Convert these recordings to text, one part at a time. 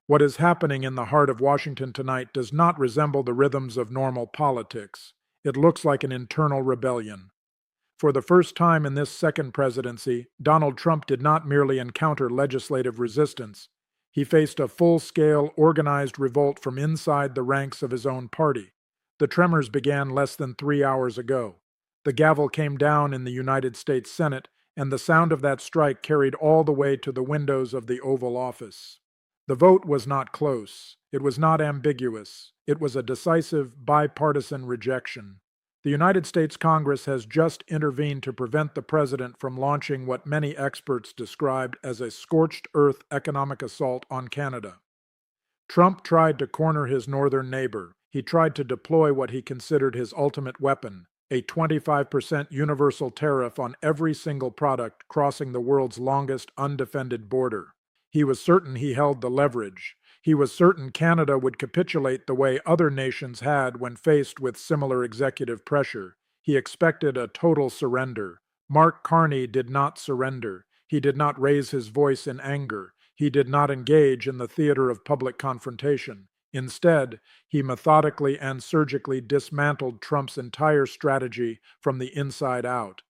What is happening in the heart of Washington tonight does not resemble the rhythms of normal politics. It looks like an internal rebellion. For the first time in this second presidency, Donald Trump did not merely encounter legislative resistance. He faced a full-scale, organized revolt from inside the ranks of his own party. The tremors began less than 3 hours ago. The gavel came down in the United States Senate, and the sound of that strike carried all the way to the windows of the Oval Office. The vote was not close. It was not ambiguous. It was a decisive, bipartisan rejection. The United States Congress has just intervened to prevent the president from launching what many experts described as a scorched earth economic assault on Canada. Trump tried to corner his northern neighbor. He tried to deploy what he considered his ultimate weapon, a 25% universal tariff on every single product crossing the world's longest undefended border. He was certain he held the leverage. He was certain Canada would capitulate the way other nations had when faced with similar executive pressure. He expected a total surrender. Mark Carney did not surrender. He did not raise his voice in anger. He did not engage in the theater of public confrontation. Instead, he methodically and surgically dismantled Trump's entire strategy from the inside out.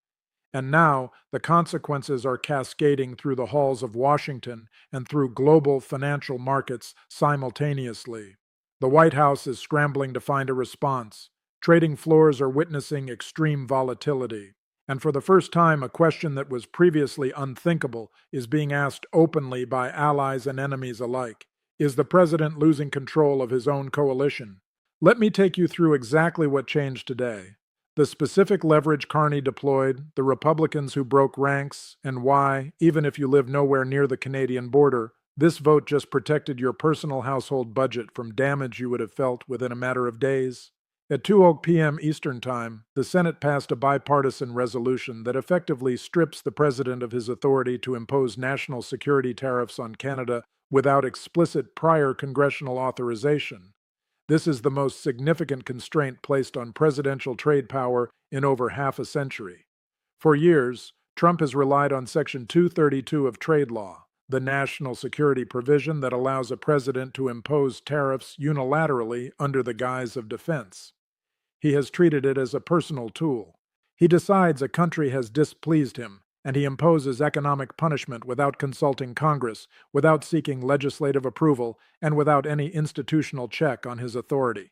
And now, the consequences are cascading through the halls of Washington and through global financial markets simultaneously. The White House is scrambling to find a response. Trading floors are witnessing extreme volatility. And for the first time, a question that was previously unthinkable is being asked openly by allies and enemies alike. Is the president losing control of his own coalition? Let me take you through exactly what changed today. The specific leverage Carney deployed, the Republicans who broke ranks, and why, even if you live nowhere near the Canadian border, this vote just protected your personal household budget from damage you would have felt within a matter of days. At 2:00 p.m. Eastern Time, the Senate passed a bipartisan resolution that effectively strips the president of his authority to impose national security tariffs on Canada without explicit prior congressional authorization. This is the most significant constraint placed on presidential trade power in over half a century. For years, Trump has relied on Section 232 of trade law, the national security provision that allows a president to impose tariffs unilaterally under the guise of defense. He has treated it as a personal tool. He decides a country has displeased him, and he imposes economic punishment without consulting Congress, without seeking legislative approval, and without any institutional check on his authority.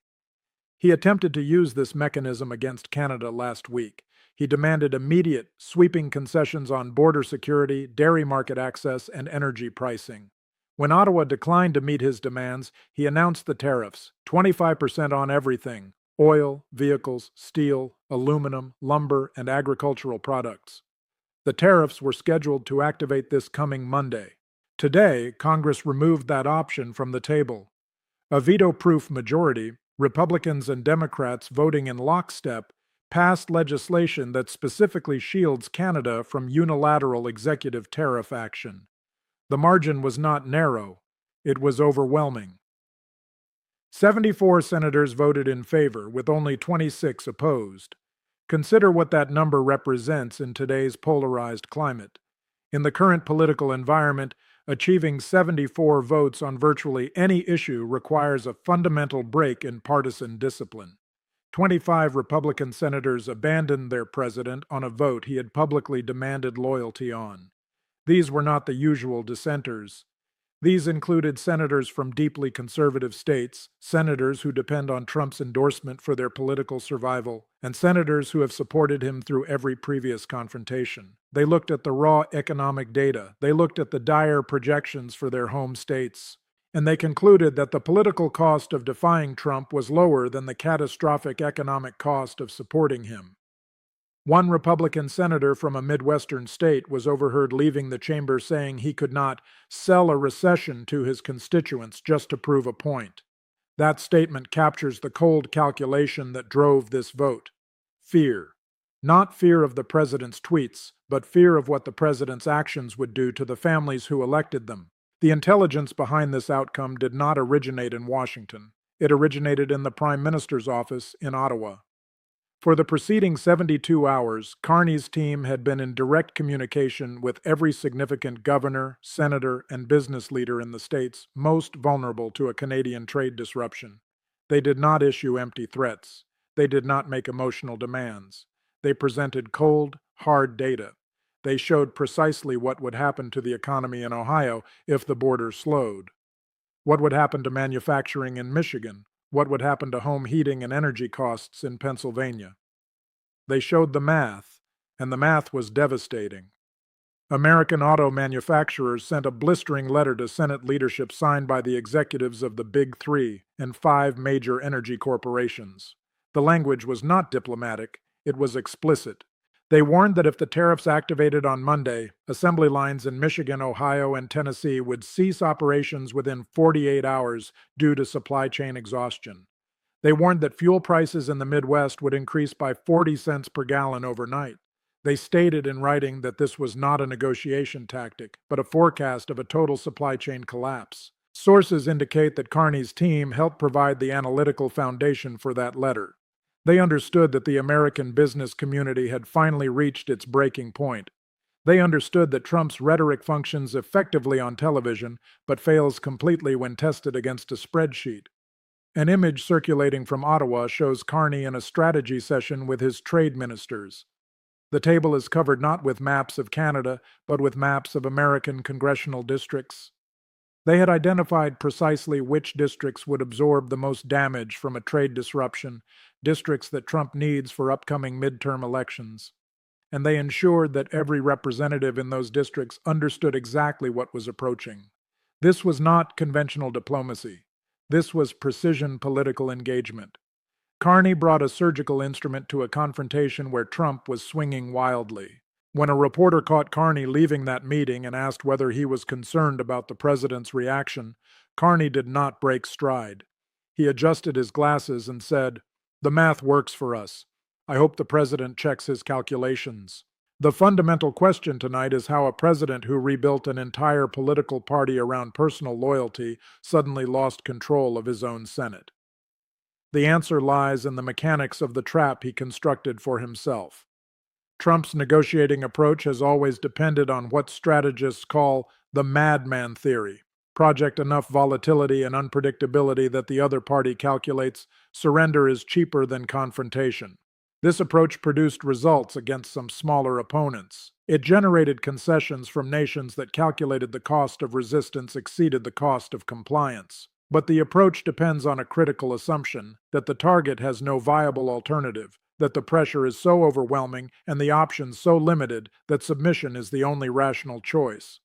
He attempted to use this mechanism against Canada last week. He demanded immediate, sweeping concessions on border security, dairy market access, and energy pricing. When Ottawa declined to meet his demands, he announced the tariffs, 25% on everything: oil, vehicles, steel, aluminum, lumber, and agricultural products. The tariffs were scheduled to activate this coming Monday. Today, Congress removed that option from the table. A veto-proof majority, Republicans and Democrats voting in lockstep, passed legislation that specifically shields Canada from unilateral executive tariff action. The margin was not narrow. It was overwhelming. 74 senators voted in favor, with only 26 opposed. Consider what that number represents in today's polarized climate. In the current political environment, achieving 74 votes on virtually any issue requires a fundamental break in partisan discipline. 25 Republican senators abandoned their president on a vote he had publicly demanded loyalty on. These were not the usual dissenters. These included senators from deeply conservative states, senators who depend on Trump's endorsement for their political survival, and senators who have supported him through every previous confrontation. They looked at the raw economic data. They looked at the dire projections for their home states. And they concluded that the political cost of defying Trump was lower than the catastrophic economic cost of supporting him. One Republican senator from a Midwestern state was overheard leaving the chamber saying he could not sell a recession to his constituents just to prove a point. That statement captures the cold calculation that drove this vote. Fear. Not fear of the president's tweets, but fear of what the president's actions would do to the families who elected them. The intelligence behind this outcome did not originate in Washington. It originated in the Prime Minister's office in Ottawa. For the preceding 72 hours, Carney's team had been in direct communication with every significant governor, senator, and business leader in the states most vulnerable to a Canadian trade disruption. They did not issue empty threats. They did not make emotional demands. They presented cold, hard data. They showed precisely what would happen to the economy in Ohio if the border slowed. What would happen to manufacturing in Michigan? What would happen to home heating and energy costs in Pennsylvania? They showed the math, and the math was devastating. American auto manufacturers sent a blistering letter to Senate leadership signed by the executives of the Big Three and 5 major energy corporations. The language was not diplomatic, it was explicit. They warned that if the tariffs activated on Monday, assembly lines in Michigan, Ohio, and Tennessee would cease operations within 48 hours due to supply chain exhaustion. They warned that fuel prices in the Midwest would increase by 40 cents per gallon overnight. They stated in writing that this was not a negotiation tactic, but a forecast of a total supply chain collapse. Sources indicate that Carney's team helped provide the analytical foundation for that letter. They understood that the American business community had finally reached its breaking point. They understood that Trump's rhetoric functions effectively on television, but fails completely when tested against a spreadsheet. An image circulating from Ottawa shows Carney in a strategy session with his trade ministers. The table is covered not with maps of Canada, but with maps of American congressional districts. They had identified precisely which districts would absorb the most damage from a trade disruption, districts that Trump needs for upcoming midterm elections. And they ensured that every representative in those districts understood exactly what was approaching. This was not conventional diplomacy. This was precision political engagement. Carney brought a surgical instrument to a confrontation where Trump was swinging wildly. When a reporter caught Carney leaving that meeting and asked whether he was concerned about the president's reaction, Carney did not break stride. He adjusted his glasses and said, "The math works for us. I hope the president checks his calculations." The fundamental question tonight is how a president who rebuilt an entire political party around personal loyalty suddenly lost control of his own Senate. The answer lies in the mechanics of the trap he constructed for himself. Trump's negotiating approach has always depended on what strategists call the madman theory. Project enough volatility and unpredictability that the other party calculates surrender is cheaper than confrontation. This approach produced results against some smaller opponents. It generated concessions from nations that calculated the cost of resistance exceeded the cost of compliance. But the approach depends on a critical assumption that the target has no viable alternative, that the pressure is so overwhelming and the options so limited that submission is the only rational choice.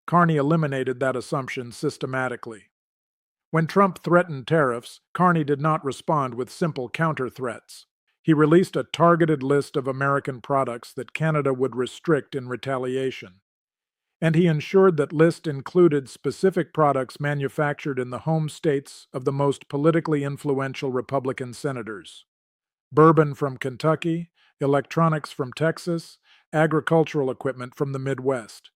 Carney eliminated that assumption systematically. When Trump threatened tariffs, Carney did not respond with simple counter-threats. He released a targeted list of American products that Canada would restrict in retaliation. And he ensured that list included specific products manufactured in the home states of the most politically influential Republican senators. Bourbon from Kentucky, electronics from Texas, agricultural equipment from the Midwest.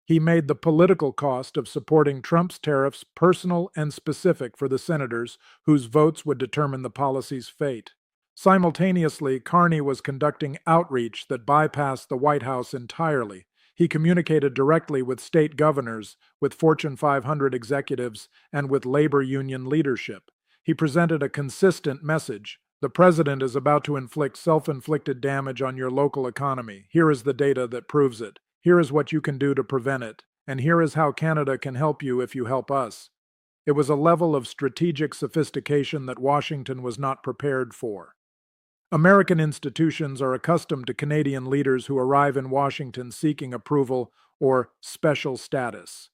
He made the political cost of supporting Trump's tariffs personal and specific for the senators whose votes would determine the policy's fate. Simultaneously, Carney was conducting outreach that bypassed the White House entirely. He communicated directly with state governors, with Fortune 500 executives, and with labor union leadership. He presented a consistent message. The president is about to inflict self-inflicted damage on your local economy. Here is the data that proves it. Here is what you can do to prevent it. And here is how Canada can help you if you help us. It was a level of strategic sophistication that Washington was not prepared for. American institutions are accustomed to Canadian leaders who arrive in Washington seeking approval or special status.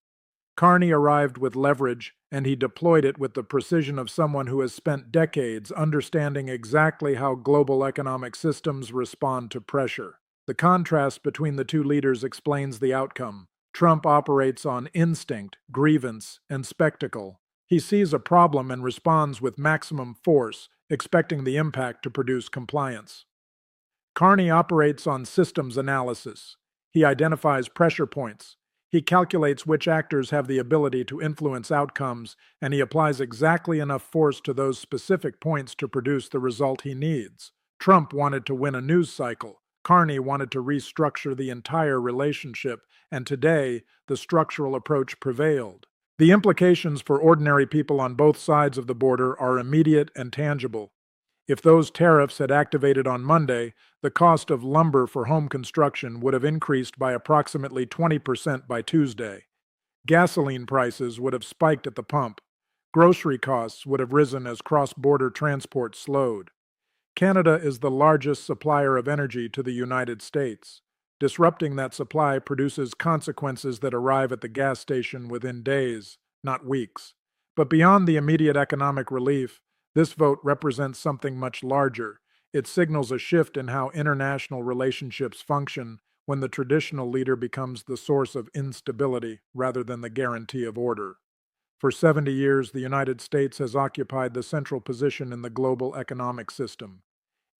Carney arrived with leverage, and he deployed it with the precision of someone who has spent decades understanding exactly how global economic systems respond to pressure. The contrast between the two leaders explains the outcome. Trump operates on instinct, grievance, and spectacle. He sees a problem and responds with maximum force, expecting the impact to produce compliance. Carney operates on systems analysis. He identifies pressure points. He calculates which actors have the ability to influence outcomes, and he applies exactly enough force to those specific points to produce the result he needs. Trump wanted to win a news cycle. Carney wanted to restructure the entire relationship, and today, the structural approach prevailed. The implications for ordinary people on both sides of the border are immediate and tangible. If those tariffs had activated on Monday, the cost of lumber for home construction would have increased by approximately 20% by Tuesday. Gasoline prices would have spiked at the pump. Grocery costs would have risen as cross-border transport slowed. Canada is the largest supplier of energy to the United States. Disrupting that supply produces consequences that arrive at the gas station within days, not weeks. But beyond the immediate economic relief, this vote represents something much larger. It signals a shift in how international relationships function when the traditional leader becomes the source of instability rather than the guarantee of order. For 70 years, the United States has occupied the central position in the global economic system.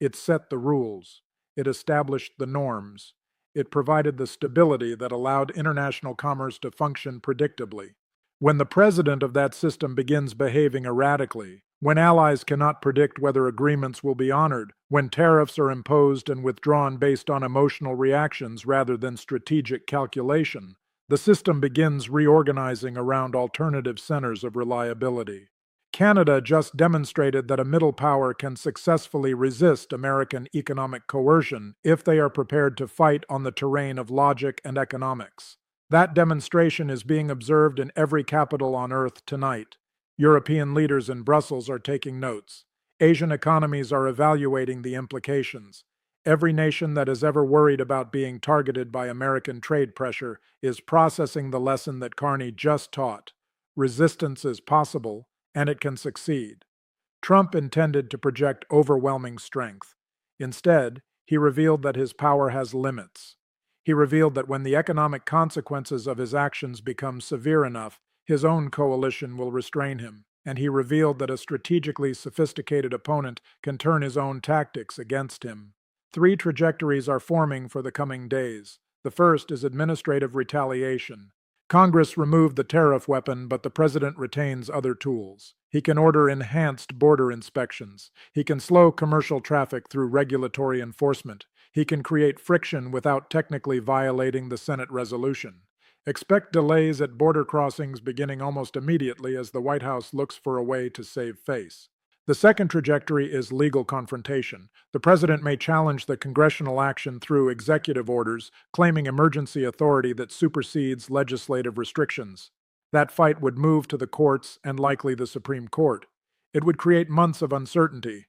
It set the rules. It established the norms. It provided the stability that allowed international commerce to function predictably. When the president of that system begins behaving erratically, when allies cannot predict whether agreements will be honored, when tariffs are imposed and withdrawn based on emotional reactions rather than strategic calculation, the system begins reorganizing around alternative centers of reliability. Canada just demonstrated that a middle power can successfully resist American economic coercion if they are prepared to fight on the terrain of logic and economics. That demonstration is being observed in every capital on earth tonight. European leaders in Brussels are taking notes. Asian economies are evaluating the implications. Every nation that has ever worried about being targeted by American trade pressure is processing the lesson that Carney just taught. Resistance is possible, and it can succeed. Trump intended to project overwhelming strength. Instead, he revealed that his power has limits. He revealed that when the economic consequences of his actions become severe enough, his own coalition will restrain him. And he revealed that a strategically sophisticated opponent can turn his own tactics against him. Three trajectories are forming for the coming days. The first is administrative retaliation. Congress removed the tariff weapon, but the president retains other tools. He can order enhanced border inspections. He can slow commercial traffic through regulatory enforcement. He can create friction without technically violating the Senate resolution. Expect delays at border crossings beginning almost immediately as the White House looks for a way to save face. The second trajectory is legal confrontation. The president may challenge the congressional action through executive orders, claiming emergency authority that supersedes legislative restrictions. That fight would move to the courts and likely the Supreme Court. It would create months of uncertainty.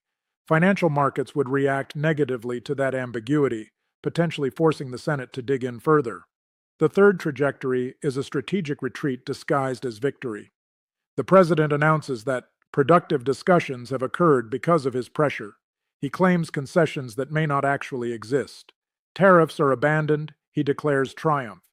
Financial markets would react negatively to that ambiguity, potentially forcing the Senate to dig in further. The third trajectory is a strategic retreat disguised as victory. The president announces that productive discussions have occurred because of his pressure. He claims concessions that may not actually exist. Tariffs are abandoned, he declares triumph.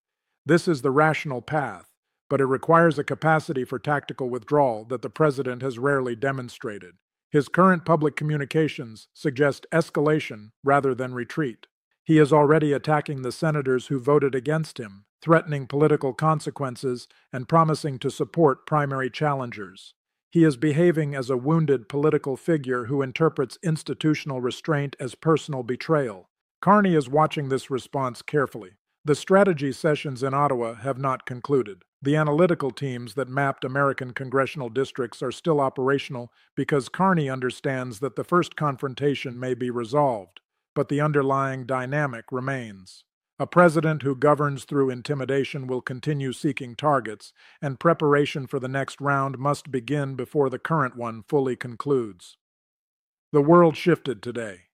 This is the rational path, but it requires a capacity for tactical withdrawal that the president has rarely demonstrated. His current public communications suggest escalation rather than retreat. He is already attacking the senators who voted against him, threatening political consequences and promising to support primary challengers. He is behaving as a wounded political figure who interprets institutional restraint as personal betrayal. Carney is watching this response carefully. The strategy sessions in Ottawa have not concluded. The analytical teams that mapped American congressional districts are still operational because Carney understands that the first confrontation may be resolved, but the underlying dynamic remains. A president who governs through intimidation will continue seeking targets, and preparation for the next round must begin before the current one fully concludes. The world shifted today.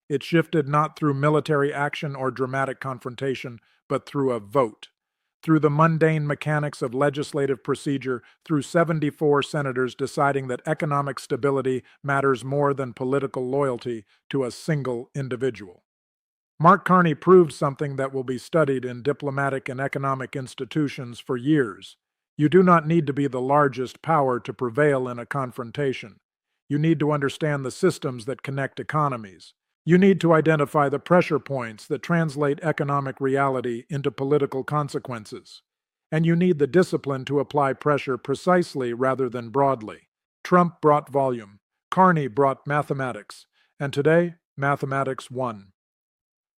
It shifted not through military action or dramatic confrontation, but through a vote. Through the mundane mechanics of legislative procedure, through 74 senators deciding that economic stability matters more than political loyalty to a single individual. Mark Carney proved something that will be studied in diplomatic and economic institutions for years. You do not need to be the largest power to prevail in a confrontation. You need to understand the systems that connect economies. You need to identify the pressure points that translate economic reality into political consequences. And you need the discipline to apply pressure precisely rather than broadly. Trump brought volume. Carney brought mathematics. And today, Mathematics 1.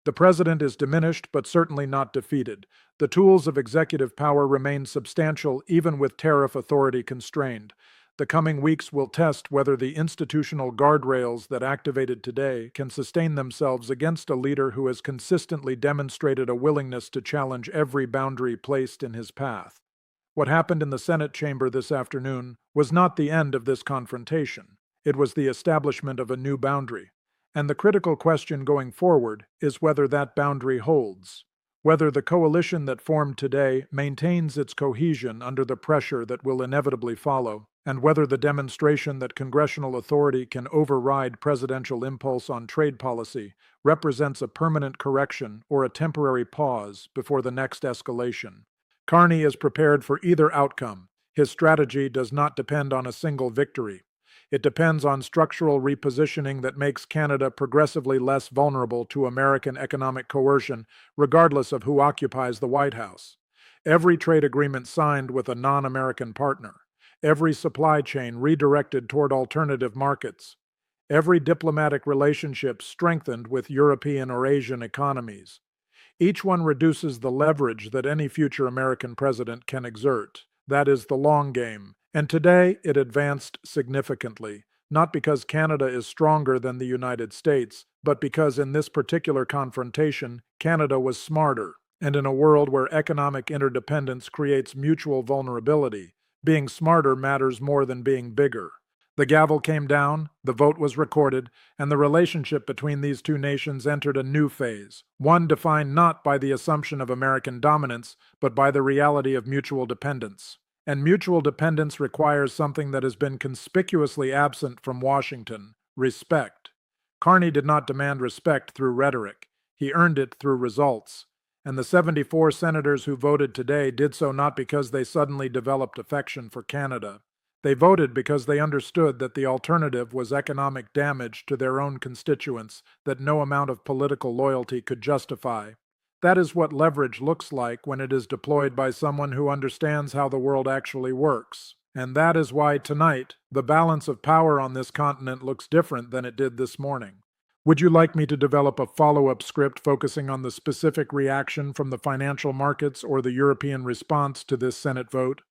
The president is diminished but certainly not defeated. The tools of executive power remain substantial even with tariff authority constrained. The coming weeks will test whether the institutional guardrails that activated today can sustain themselves against a leader who has consistently demonstrated a willingness to challenge every boundary placed in his path. What happened in the Senate chamber this afternoon was not the end of this confrontation. It was the establishment of a new boundary. And the critical question going forward is whether that boundary holds, whether the coalition that formed today maintains its cohesion under the pressure that will inevitably follow, and whether the demonstration that congressional authority can override presidential impulse on trade policy represents a permanent correction or a temporary pause before the next escalation. Carney is prepared for either outcome. His strategy does not depend on a single victory. It depends on structural repositioning that makes Canada progressively less vulnerable to American economic coercion, regardless of who occupies the White House. Every trade agreement signed with a non-American partner, every supply chain redirected toward alternative markets, every diplomatic relationship strengthened with European or Asian economies. Each one reduces the leverage that any future American president can exert. That is the long game. And today it advanced significantly, not because Canada is stronger than the United States, but because in this particular confrontation, Canada was smarter. And in a world where economic interdependence creates mutual vulnerability, being smarter matters more than being bigger. The gavel came down, the vote was recorded, and the relationship between these two nations entered a new phase, one defined not by the assumption of American dominance, but by the reality of mutual dependence. And mutual dependence requires something that has been conspicuously absent from Washington: respect. Carney did not demand respect through rhetoric. He earned it through results. And the 74 senators who voted today did so not because they suddenly developed affection for Canada. They voted because they understood that the alternative was economic damage to their own constituents that no amount of political loyalty could justify. That is what leverage looks like when it is deployed by someone who understands how the world actually works. And that is why tonight, the balance of power on this continent looks different than it did this morning. Would you like me to develop a follow-up script focusing on the specific reaction from the financial markets or the European response to this Senate vote?